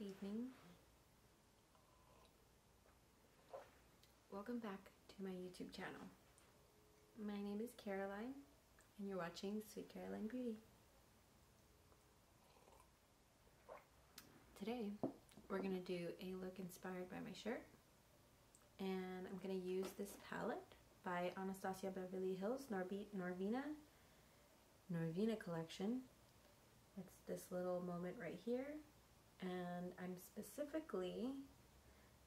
Good evening. Welcome back to my YouTube channel. My name is Caroline and you're watching Sweet Caroline Beauty. Today we're going to do a look inspired by my shirt, and I'm going to use this palette by Anastasia Beverly Hills Norvina collection. It's this little moment right here, and I'm specifically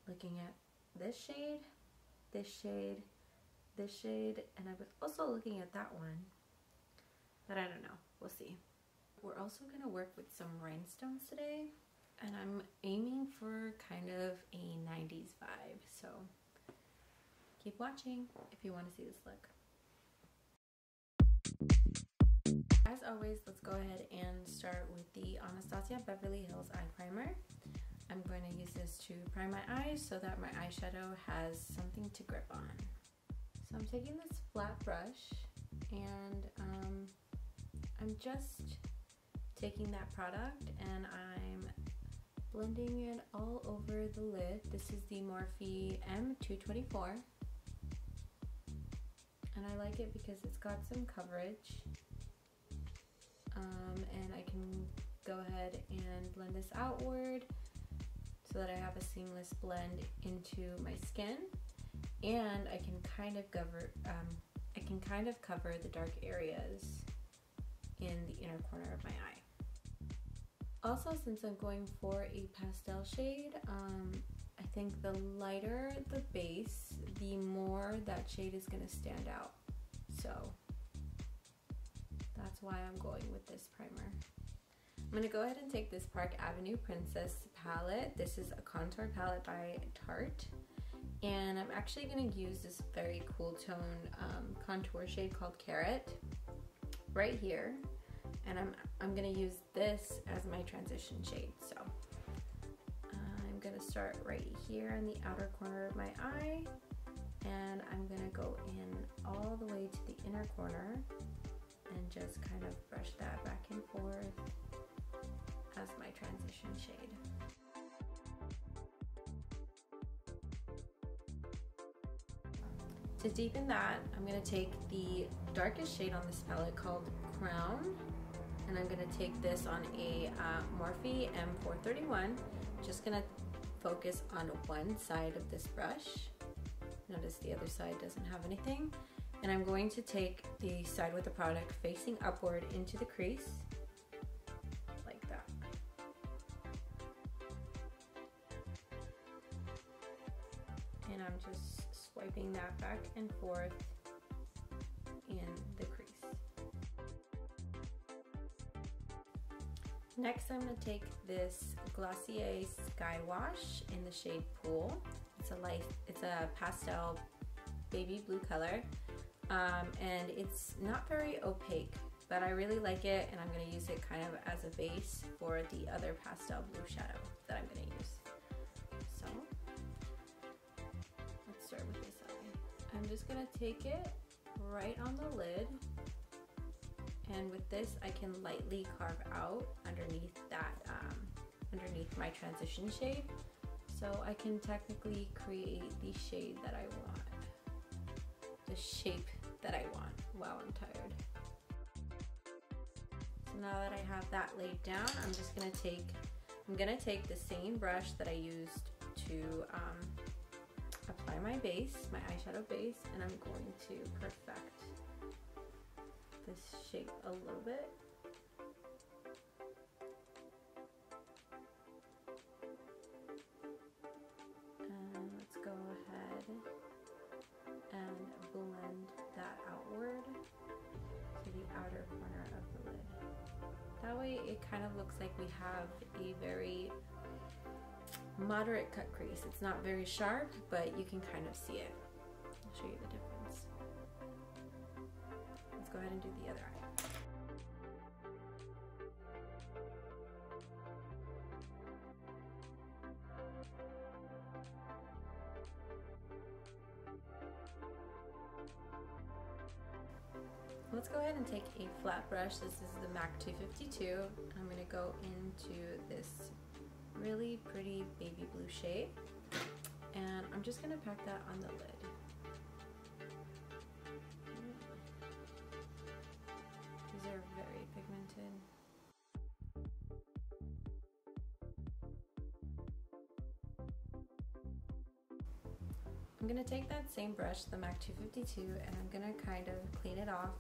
looking at this shade, this shade, this shade, and I was also looking at that one, but I don't know, we'll see. We're also going to work with some rhinestones today, and I'm aiming for kind of a 90s vibe, so keep watching if you want to see this look. As always, let's go ahead and start with the Anastasia Beverly Hills Eye Primer. I'm going to use this to prime my eyes so that my eyeshadow has something to grip on. So I'm taking this flat brush and I'm just taking that product and I'm blending it all over the lid. This is the Morphe M441, and I like it because it's got some coverage. And I can go ahead and blend this outward so that I have a seamless blend into my skin, and I can kind of cover the dark areas in the inner corner of my eye. Also, since I'm going for a pastel shade, I think the lighter the base, the more that shade is going to stand out. So that's why I'm going with this primer. I'm going to go ahead and take this Park Avenue Princess palette. This is a contour palette by Tarte, and I'm actually going to use this very cool tone contour shade called Carat right here, and I'm going to use this as my transition shade. So I'm going to start right here in the outer corner of my eye, and I'm going to go in all the way to the inner corner and just kind of brush that back and forth as my transition shade. To deepen that, I'm going to take the darkest shade on this palette called Crown, and I'm going to take this on a Morphe M431. Just going to focus on one side of this brush. Notice the other side doesn't have anything. And I'm going to take the side with the product facing upward into the crease, like that. And I'm just swiping that back and forth in the crease. Next, I'm going to take this Glossier Sky Wash in the shade Pool. It's a pastel baby blue color. And it's not very opaque, but I really like it, and I'm going to use it kind of as a base for the other pastel blue shadow that I'm going to use. So let's start with this eye. I'm just going to take it right on the lid, and with this I can lightly carve out underneath that, underneath my transition shade, so I can technically create the shade that I want. The shape that I want while I'm tired. So now that I have that laid down, I'm gonna take the same brush that I used to apply my base, my eyeshadow base, and I'm going to perfect this shape a little bit. And let's go ahead and blend that outward to the outer corner of the lid. That way it kind of looks like we have a very moderate cut crease. It's not very sharp, but you can kind of see it. I'll show you the difference. Let's go ahead and do the other eye. Let's go ahead and take a flat brush. This is the MAC 252. I'm going to go into this really really pretty baby blue shade, and I'm just gonna pack that on the lid. These are very pigmented. I'm gonna take that same brush, the MAC 252, and I'm gonna kind of clean it off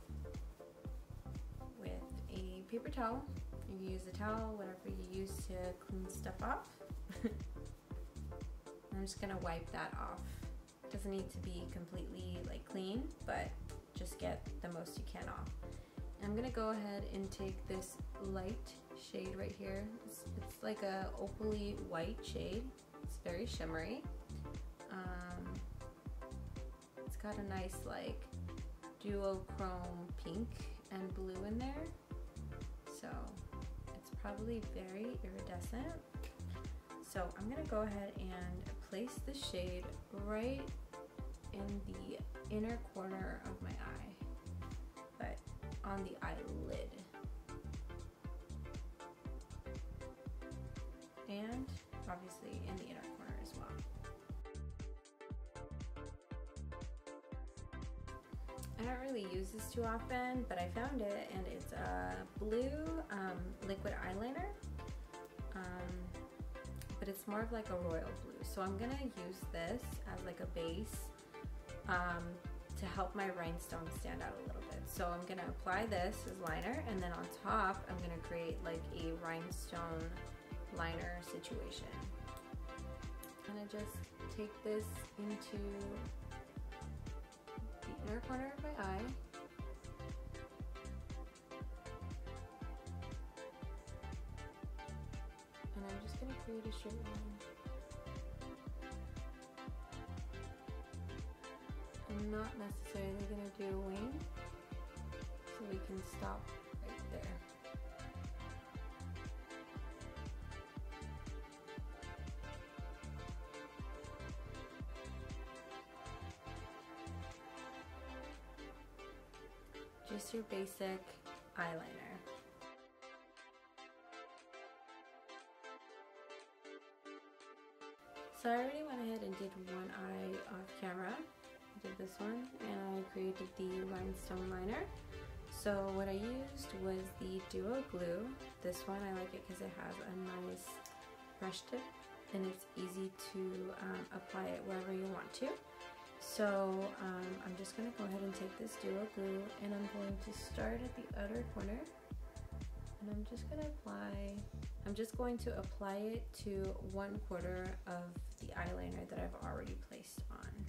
with a paper towel. You use a towel, whatever you use to clean stuff off. I'm just gonna wipe that off. It doesn't need to be completely like clean, but just get the most you can off. And I'm gonna go ahead and take this light shade right here. It's like a opally white shade. It's very shimmery. It's got a nice like duochrome pink and blue in there, so it's probably very iridescent. So I'm gonna go ahead and place the shade right in the inner corner of my eye, but on the eyelid, and obviously in the inner corner as well. I don't really use this too often, but I found it, and it's a blue liquid eyeliner, but it's more of like a royal blue. So I'm gonna use this as like a base to help my rhinestone stand out a little bit. So I'm gonna apply this as liner, and then on top I'm gonna create like a rhinestone liner situation. I'm gonna just take this into the inner corner of my eye. And I'm just gonna create a straight line. I'm not necessarily gonna do a wing, so we can stop right there. Just your basic eyeliner. So I already went ahead and did one eye off camera. I did this one, and I created the rhinestone liner. So what I used was the Duo Glue. This one I like it because it has a nice brush tip, and it's easy to apply it wherever you want to. So I'm just going to go ahead and take this Duo Glue, and I'm going to start at the outer corner, and I'm just going to apply it to 1/4 of the eyeliner that I've already placed on.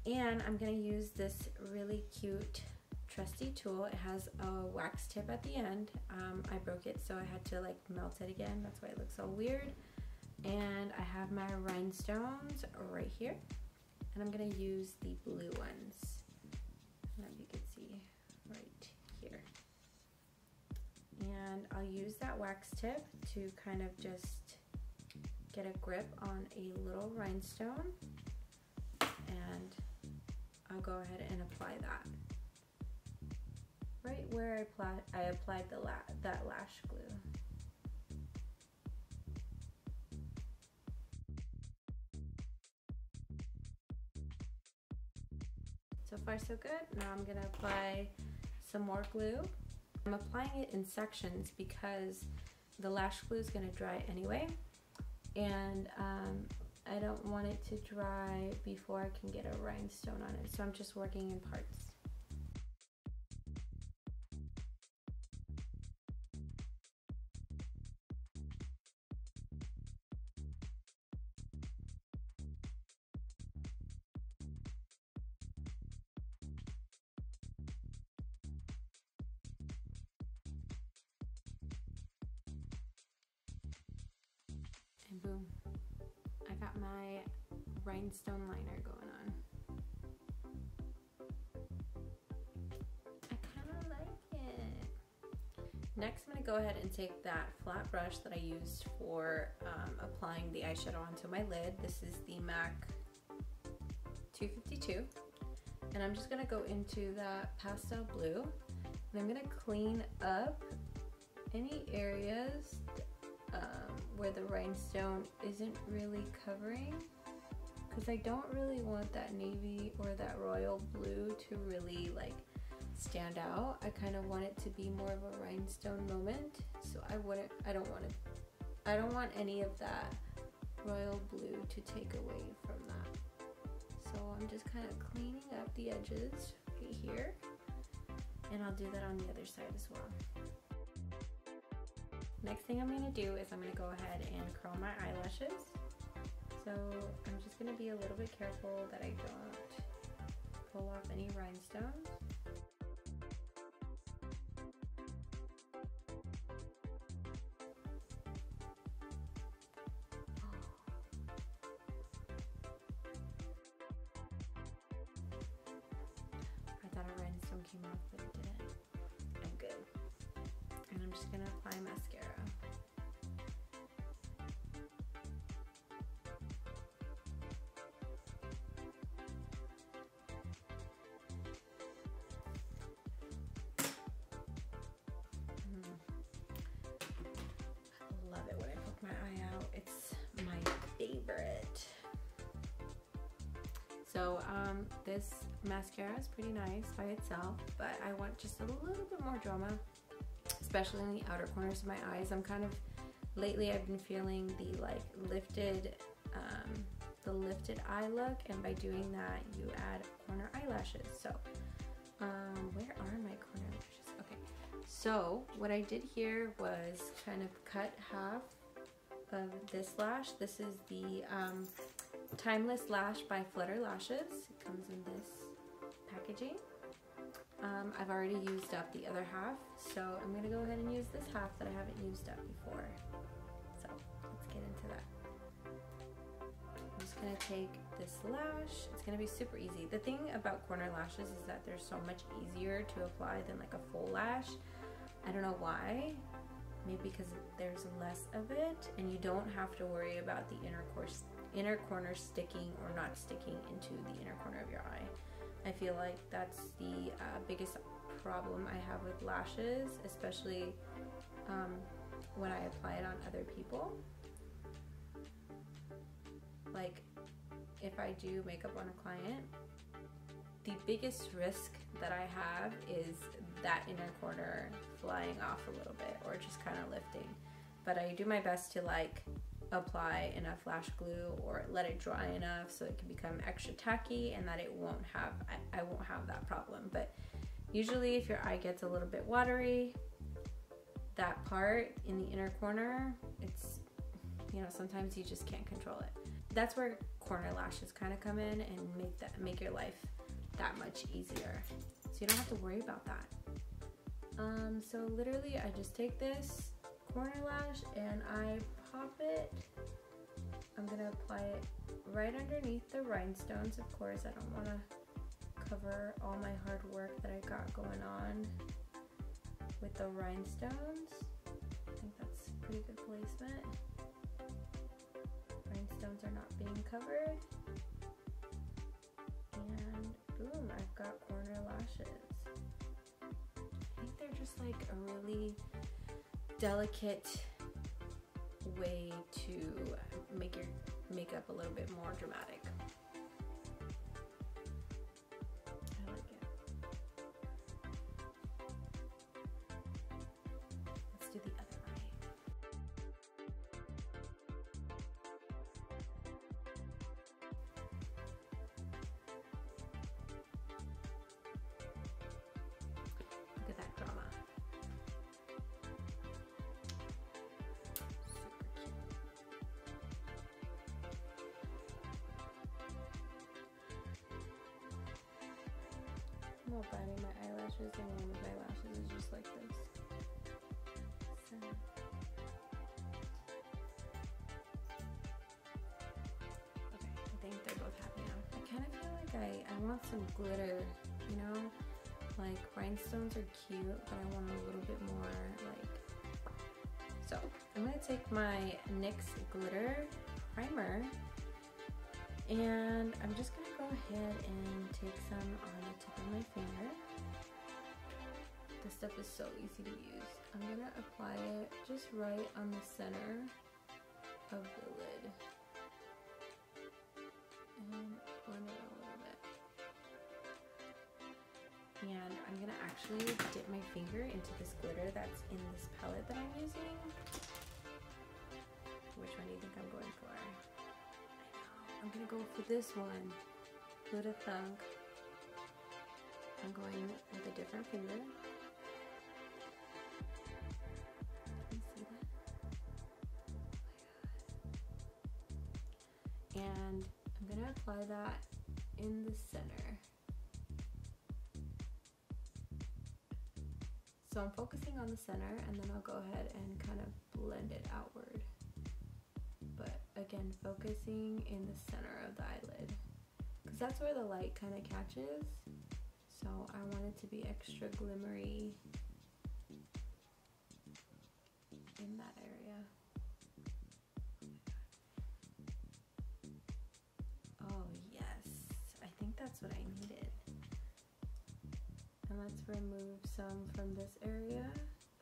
And I'm going to use this really cute trusty tool. It has a wax tip at the end. I broke it, so I had to like melt it again. That's why it looks all weird. And I have my rhinestones right here. And I'm gonna use the blue ones. And you can see right here. And I'll use that wax tip to kind of just get a grip on a little rhinestone. And I'll go ahead and apply that right where I applied that lash glue. So far so good. Now I'm gonna apply some more glue. I'm applying it in sections because the lash glue is gonna dry anyway, and I don't want it to dry before I can get a rhinestone on it, so I'm just working in parts. And boom, I got my rhinestone liner going on. I kind of like it. Next, I'm going to go ahead and take that flat brush that I used for applying the eyeshadow onto my lid. This is the MAC 252. And I'm just going to go into that pastel blue. And I'm going to clean up any areas where the rhinestone isn't really covering, because I don't really want that navy or that royal blue to really like stand out. I kind of want it to be more of a rhinestone moment, so I don't want any of that royal blue to take away from that. So I'm just kind of cleaning up the edges right here, and I'll do that on the other side as well. Next thing I'm going to do is I'm going to go ahead and curl my eyelashes. So I'm just going to be a little bit careful that I don't pull off any rhinestones. I thought a rhinestone came off, but it didn't. I'm good. And I'm just going to apply mascara. I love it when I poke my eye out. It's my favorite. So this mascara is pretty nice by itself, but I want just a little bit more drama, especially in the outer corners of my eyes. Lately I've been feeling the like lifted eye look, and by doing that you add corner eyelashes. So where are my corner lashes? Okay, so what I did here was kind of cut half of this lash. This is the Timeless Lash by Flutter Lashes. It comes in this packaging. I've already used up the other half, so I'm going to go ahead and use this half that I haven't used up before. So let's get into that. I'm just going to take this lash. It's going to be super easy. The thing about corner lashes is that they're so much easier to apply than like a full lash. I don't know why. Maybe because there's less of it, and you don't have to worry about the inner corner sticking or not sticking into the inner corner of your eye. I feel like that's the biggest problem I have with lashes, especially when I apply it on other people. Like if I do makeup on a client, the biggest risk that I have is that inner corner flying off a little bit or just kind of lifting. But I do my best to like apply enough lash glue or let it dry enough so it can become extra tacky, and that it won't have, I won't have that problem. But usually if your eye gets a little bit watery, that part in the inner corner, it's, you know, sometimes you just can't control it. That's where corner lashes kind of come in and make your life that much easier, so you don't have to worry about that. So literally I just take this corner lash and I pop it. I'm gonna apply it right underneath the rhinestones. Of course, I don't want to cover all my hard work that I got going on with the rhinestones. I think that's pretty good placement. Rhinestones are not being covered. And boom, I've got corner lashes. I think they're just like a really delicate way to make your makeup a little bit more dramatic. I like it. Let's do the other eye. Look at that drama. I'm not biting my eyelashes, and one of my lashes is just like this. So. Okay, I think they're both happy now. I kind of feel like I want some glitter, you know? Like rhinestones are cute, but I want a little bit more like... So, I'm going to take my NYX glitter primer, and I'm just going to go ahead and take some on the tip of my finger. This stuff is so easy to use. I'm gonna apply it just right on the center of the lid. And blend it a little bit. And I'm gonna actually dip my finger into this glitter that's in this palette that I'm using. Which one do you think I'm going for? I know, I'm gonna go for this one. Who'da thunk? I'm going with a different finger. Can you see that? Oh my god. And I'm gonna apply that in the center. So I'm focusing on the center, and then I'll go ahead and kind of blend it outward. But again, focusing in the center of the eyelid, because that's where the light kind of catches. So I want it to be extra glimmery in that area. Oh yes, I think that's what I needed. And let's remove some from this area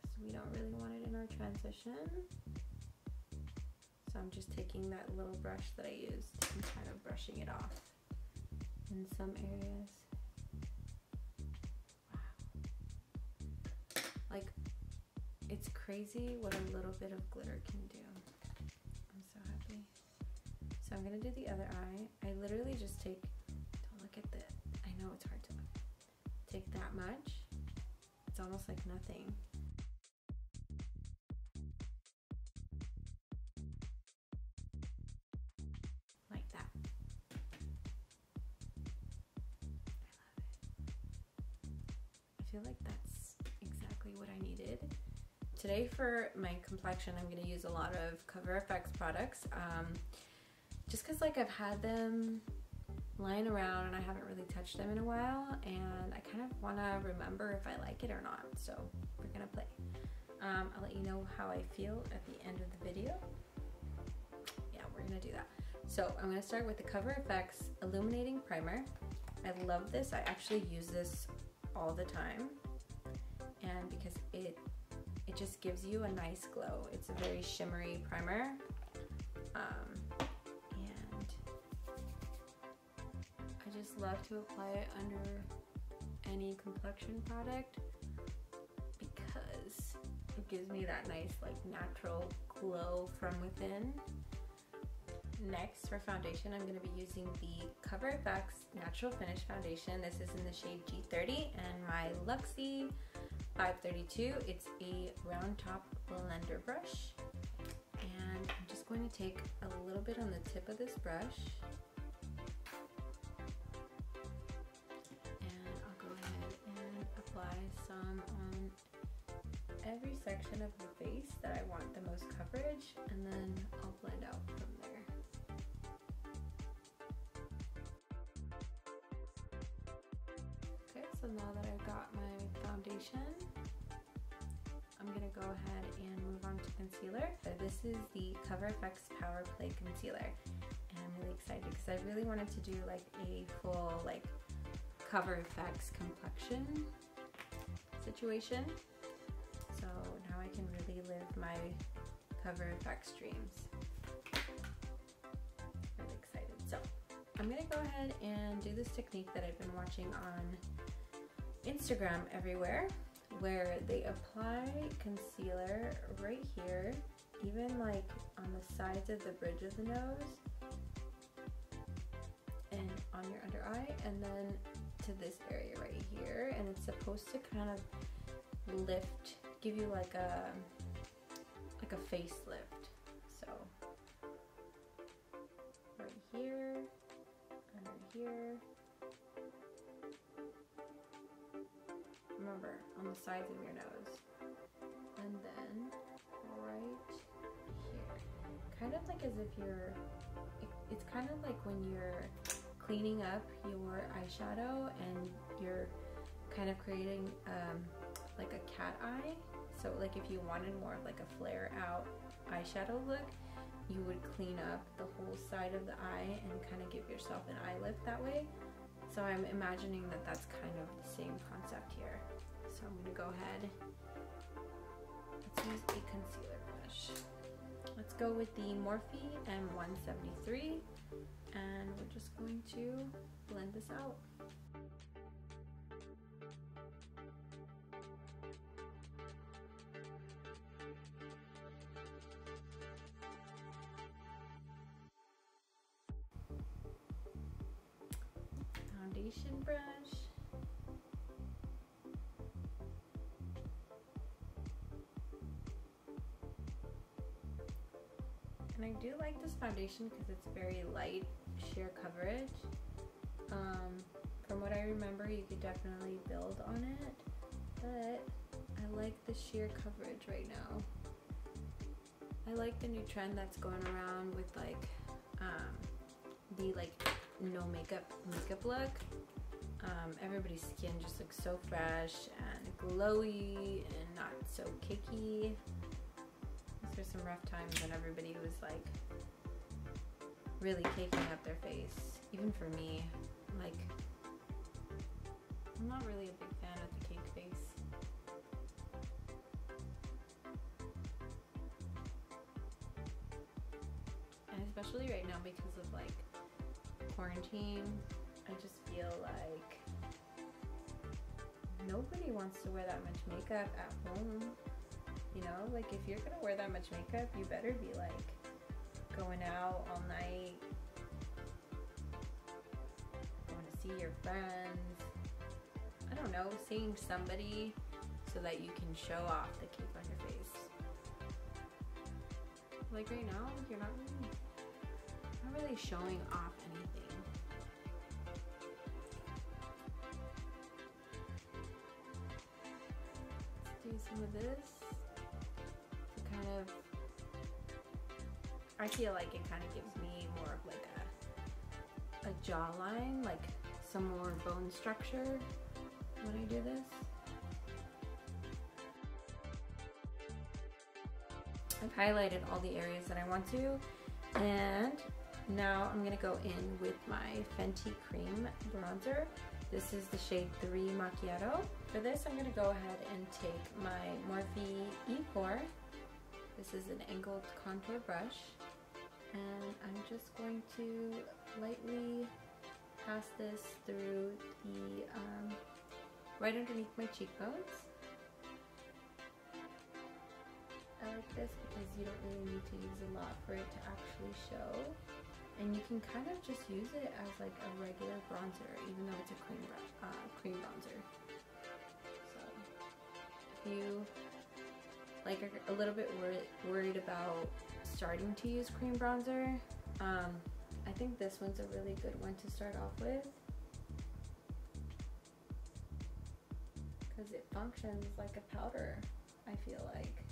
because we don't really want it in our transition. So I'm just taking that little brush that I used and kind of brushing it off in some areas. Wow. Like, it's crazy what a little bit of glitter can do. I'm so happy. So I'm gonna do the other eye. I literally just take, don't look at the, I know it's hard to look. Take that much. It's almost like nothing. Like that. I feel like that's exactly what I needed. Today for my complexion, I'm gonna use a lot of CoverFX products. Just cause like I've had them lying around and I haven't really touched them in a while, and I kind of want to remember if I like it or not, so we're gonna play. I'll let you know how I feel at the end of the video. Yeah, we're gonna do that. So I'm gonna start with the CoverFX Illuminating Primer. I love this. I actually use this all the time, and because it just gives you a nice glow. It's a very shimmery primer. I just love to apply it under any complexion product because it gives me that nice like natural glow from within. Next, for foundation, I'm going to be using the CoverFX Natural Finish Foundation. This is in the shade G30 and my Luxie 532. It's a round top blender brush. And I'm just going to take a little bit on the tip of this brush. Apply some on every section of the face that I want the most coverage, and then I'll blend out from there. Okay, so now that I've got my foundation, I'm gonna go ahead and move on to concealer. So this is the CoverFX Power Play Concealer, and I'm really excited because I really wanted to do like a full like CoverFX complexion situation. So now I can really live my CoverFX dreams. Really excited. So I'm gonna go ahead and do this technique that I've been watching on Instagram everywhere, where they apply concealer right here, even like on the sides of the bridge of the nose and on your under eye, and then to this area right here, and it's supposed to kind of lift, give you like a facelift. So right here, under here, remember on the sides of your nose, and then right here, kind of like as if you're, it's kind of like when you're cleaning up your eyeshadow and you're kind of creating like a cat eye. So like if you wanted more of like a flare out eyeshadow look, you would clean up the whole side of the eye and kind of give yourself an eye lift that way. So I'm imagining that that's kind of the same concept here. So I'm gonna go ahead, let's use a concealer brush. Let's go with the Morphe M173, and we're just going to blend this out. Foundation brush. And I do like this foundation because it's very light sheer coverage. From what I remember, you could definitely build on it, but I like the sheer coverage right now. I like the new trend that's going around with like the like no makeup look. Everybody's skin just looks so fresh and glowy and not so cakey. There's some rough times when everybody was like really caking up their face. Even for me, like I'm not really a big fan of the cake face. And especially right now because of like quarantine, I just feel like nobody wants to wear that much makeup at home. You know, like if you're gonna wear that much makeup, you better be like going out all night, going to see your friends, I don't know, seeing somebody so that you can show off the cake on your face. Like right now, you're not really showing off anything. Let's do some of this. Kind of, I feel like it kind of gives me more of like a jawline, like some more bone structure when I do this. I've highlighted all the areas that I want to, and now I'm gonna go in with my Fenty cream bronzer. This is the shade 3 Macchiatto. For this, I'm gonna go ahead and take my Morphe E4. This is an angled contour brush, and I'm just going to lightly pass this through the, right underneath my cheekbones. I like this because you don't really need to use a lot for it to actually show, and you can kind of just use it as like a regular bronzer, even though it's a cream bronzer. So if you like a little bit worried about starting to use cream bronzer, I think this one's a really good one to start off with because it functions like a powder. I feel like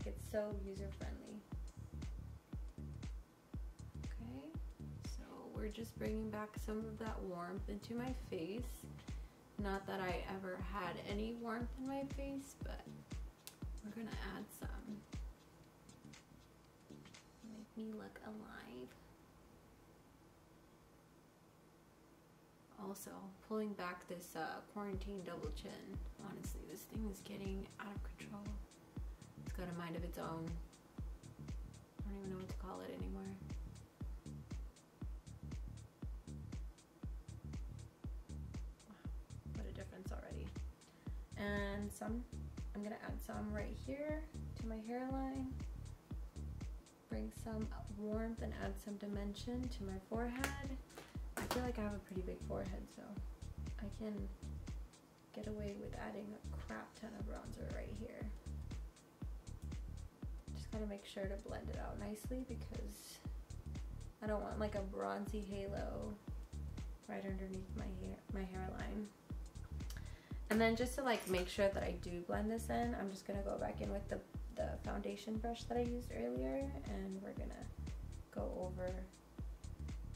it's so user-friendly. Okay, so we're just bringing back some of that warmth into my face. Not that I ever had any warmth in my face, but we're gonna add some. Make me look alive. Also, pulling back this quarantine double chin. Honestly, this thing is getting out of control. It's got a mind of its own. I don't even know what to call it anymore. What a difference already. And I'm gonna add some right here to my hairline. Bring some warmth and add some dimension to my forehead. I feel like I have a pretty big forehead, so I can get away with adding a crap ton of bronzer right here. Just gotta make sure to blend it out nicely because I don't want like a bronzy halo right underneath my hairline. And then just to like make sure that I do blend this in, I'm just gonna go back in with the foundation brush that I used earlier, and we're gonna go over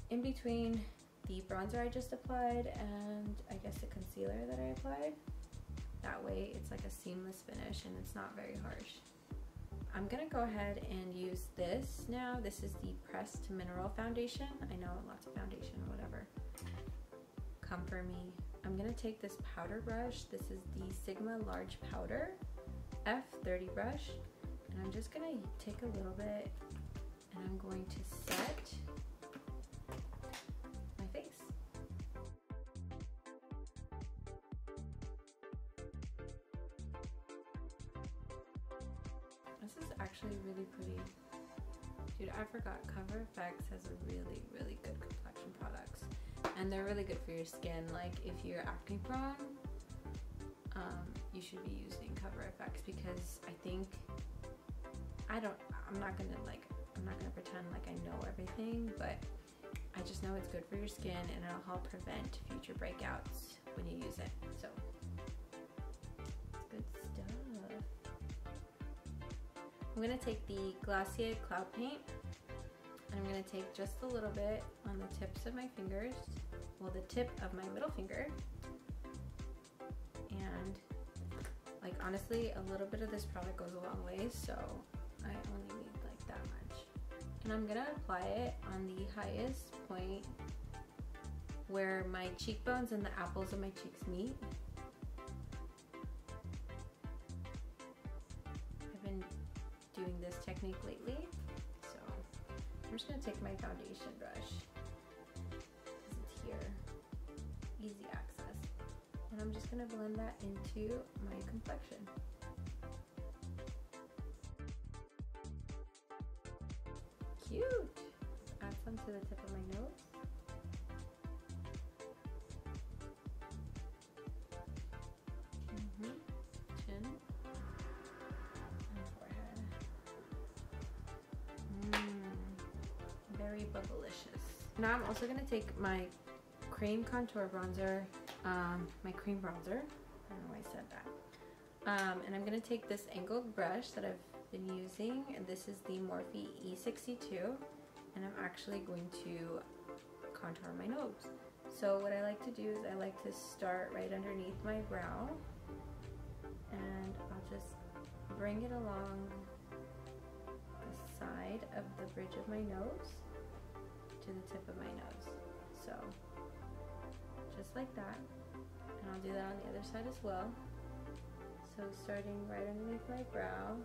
in between the bronzer I just applied and I guess the concealer that I applied. That way it's like a seamless finish and it's not very harsh. I'm gonna go ahead and use this now. This is the Pressed Mineral Foundation. I know lots of foundation, whatever. Come for me, I'm gonna take this powder brush. This is the Sigma Large Powder F30 brush, and I'm just gonna take a little bit and I'm going to set my face. This is actually really pretty. Dude, I forgot CoverFX has a really, really good complexion products. And they're really good for your skin. Like if you're acne prone, you should be using CoverFX because I think, I'm not gonna pretend like I know everything, but I just know it's good for your skin and it'll help prevent future breakouts when you use it. So, good stuff. I'm gonna take the Glossier Cloud Paint and I'm gonna take just a little bit on the tips of my fingers, well, the tip of my middle finger, and like honestly, a little bit of this product goes a long way, so I only need like that much. And I'm gonna apply it on the highest point where my cheekbones and the apples of my cheeks meet. I've been doing this technique lately, so I'm just gonna take my foundation brush because it's here, easy access, and I'm just gonna blend that into my complexion. Cute! Add some to the tip of my nose. Chin and forehead. Very bubblicious. Now I'm also gonna take my cream contour bronzer, my cream bronzer. I don't know why I said that. And I'm gonna take this angled brush that I've been using, and this is the Morphe E62, and I'm actually going to contour my nose. So what I like to do is I like to start right underneath my brow, and I'll just bring it along the side of the bridge of my nose to the tip of my nose. So just like that, and I'll do that on the other side as well. So starting right underneath my brow,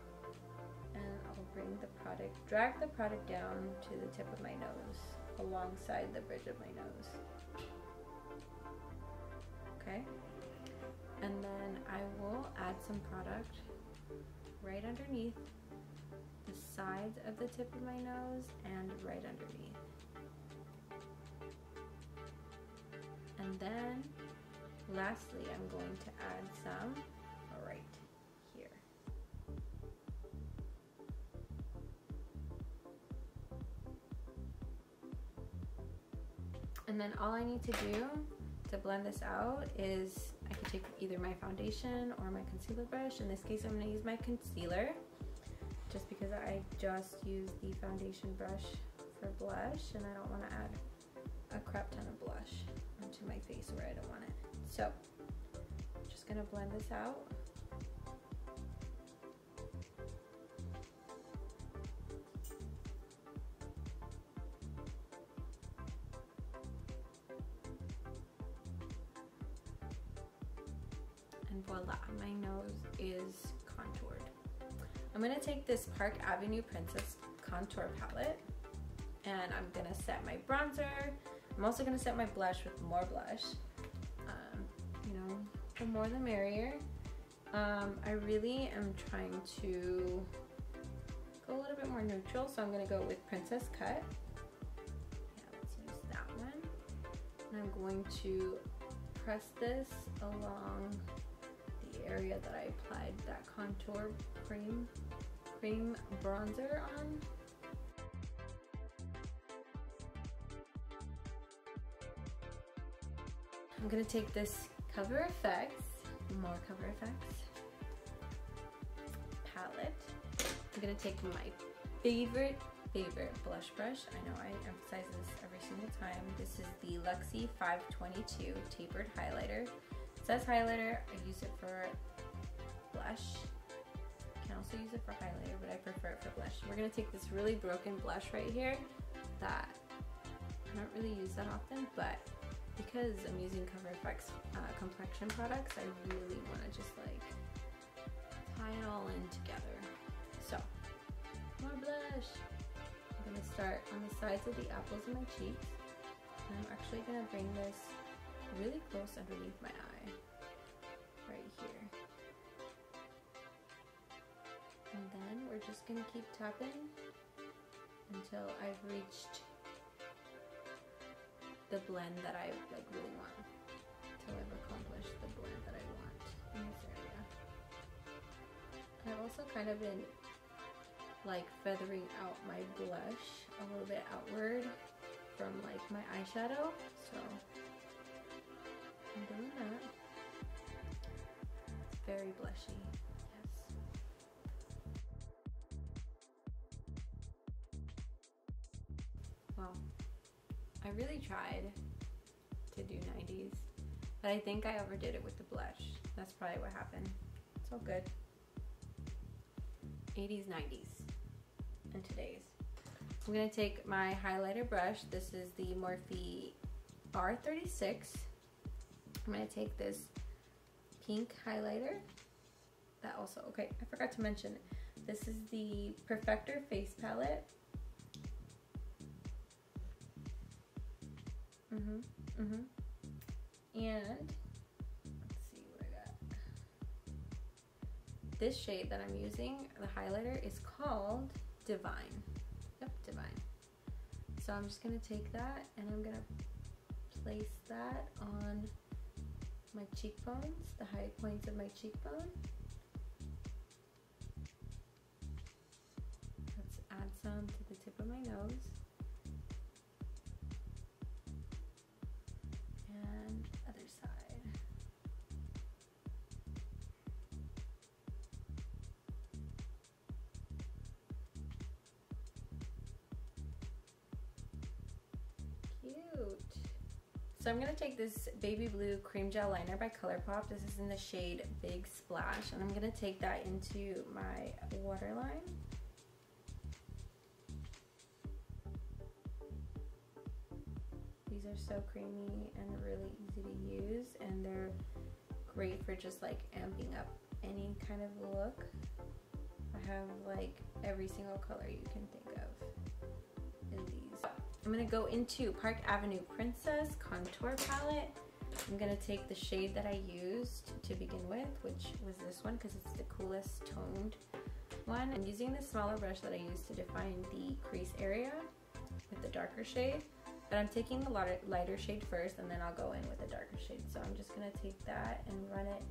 and I'll bring the product, drag the product down to the tip of my nose, alongside the bridge of my nose. Okay? And then I will add some product right underneath the sides of the tip of my nose and right underneath. And then, lastly, I'm going to add some right here. And then all I need to do to blend this out is I can take either my foundation or my concealer brush. In this case, I'm going to use my concealer just because I just used the foundation brush for blush and I don't want to add a crap ton of blush onto my face where I don't want it. So I'm just going to blend this out. And voila, my nose is contoured. I'm gonna take this Park Avenue Princess Contour Palette and I'm gonna set my bronzer. I'm also gonna set my blush with more blush. You know, the more the merrier. I really am trying to go a little bit more neutral, so I'm gonna go with Princess Cut. Yeah, let's use that one. And I'm going to press this along the area that I applied that contour cream bronzer on. I'm gonna take this CoverFX, more CoverFX palette. I'm gonna take my favorite blush brush. I know I emphasize this every single time. This is the Luxie 522 tapered highlighter. It says highlighter, I use it for blush. I can also use it for highlighter, but I prefer it for blush. We're gonna take this really broken blush right here that I don't really use that often, but because I'm using CoverFX complexion products, I really want to just like tie it all in together. So, more blush. I'm going to start on the sides of the apples of my cheeks. And I'm actually going to bring this really close underneath my eye, right here. And then we're just going to keep tapping until I've reached the blend that I like really want. Until I've accomplished the blend that I want in this area. I've also kind of been like feathering out my blush a little bit outward from like my eyeshadow, so I'm doing that. It's very blushy, yes. Well, I really tried to do 90s, but I think I overdid it with the blush. That's probably what happened. It's all good. 80s, 90s, and today's. I'm going to take my highlighter brush. This is the Morphe R36. I'm going to take this pink highlighter. That also, okay, I forgot to mention, this is the Perfector Face Palette. And let's see what I got. This shade that I'm using, the highlighter, is called Divine. Yep, Divine. So I'm just gonna take that and I'm gonna place that on my cheekbones, the high points of my cheekbone. Let's add some to the tip of my nose. And other side. Cute. So I'm going to take this Baby Blue Cream Gel Liner by ColourPop. This is in the shade Big Splash. And I'm going to take that into my waterline. These are so creamy and really easy to use, and they're great for just like amping up any kind of look. I have like every single color you can think of in these. I'm gonna go into Park Avenue Princess Contour Palette. I'm gonna take the shade that I used to begin with, which was this one because it's the coolest toned one. I'm using the smaller brush that I used to define the crease area with the darker shade. But I'm taking the lighter shade first, and then I'll go in with the darker shade. So I'm just gonna take that and run it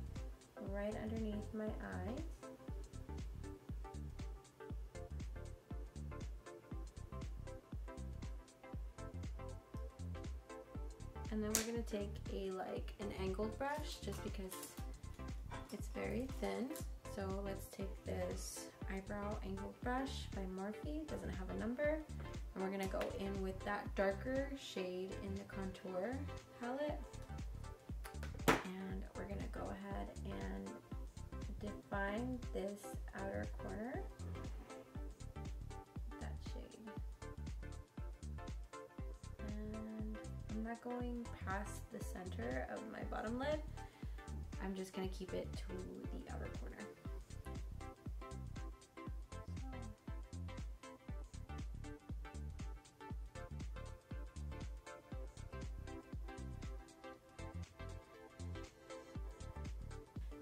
right underneath my eyes. And then we're gonna take an angled brush just because it's very thin. So let's take this eyebrow angled brush by Morphe. It doesn't have a number. And we're gonna go in with that darker shade in the contour palette. And we're gonna go ahead and define this outer corner with that shade. And I'm not going past the center of my bottom lid. I'm just gonna keep it to the outer corner.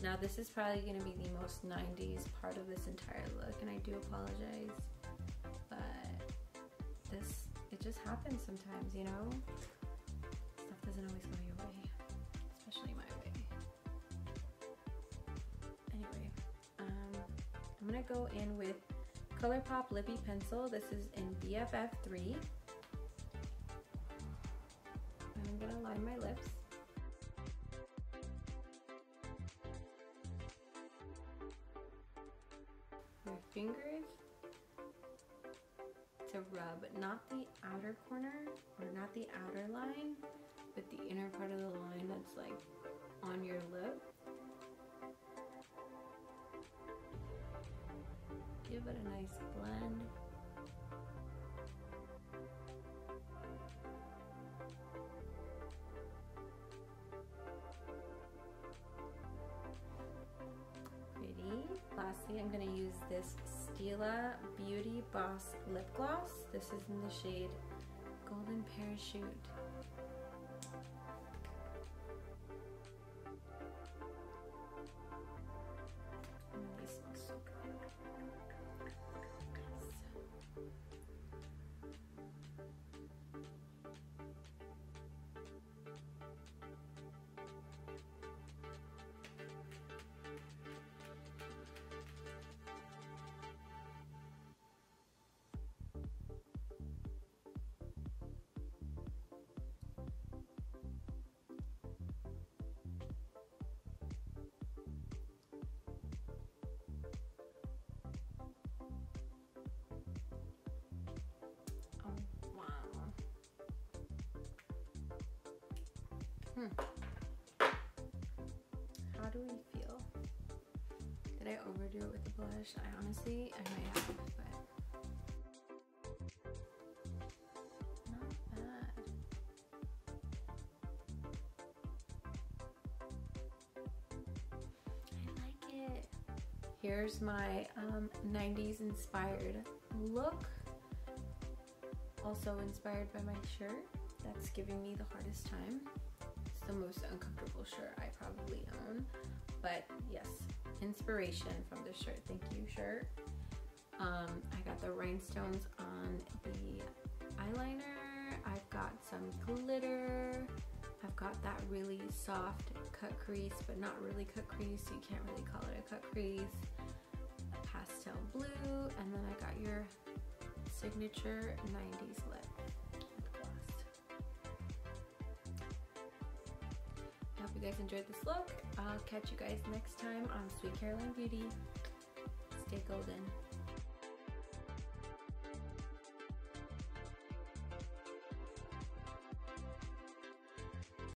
Now this is probably going to be the most 90s part of this entire look, and I do apologize, but it just happens sometimes, you know? Stuff doesn't always go your way, especially my way. Anyway, I'm going to go in with ColourPop Lippy Pencil. This is in BFF3. And I'm going to line my lips. Fingers to rub not the outer corner or not the outer line, but the inner part of the line that's like on your lip. Give it a nice blend. this Stila Beauty Boss Lip Gloss. This is in the shade Golden Parachute. These smell so good. How do we feel? Did I overdo it with the blush? I might have, but not bad. I like it. Here's my 90s inspired look. Also inspired by my shirt. That's giving me the hardest time. It's the most uncomfortable shirt I probably own, but yes, inspiration from the shirt. Thank you, shirt. I got the rhinestones on the eyeliner. I've got some glitter. I've got that really soft cut crease, but not really cut crease, so you can't really call it a cut crease. A pastel blue, and then I got your signature 90s lip. I hope you guys enjoyed this look. I'll catch you guys next time on Sweet Caroline Beauty. Stay golden.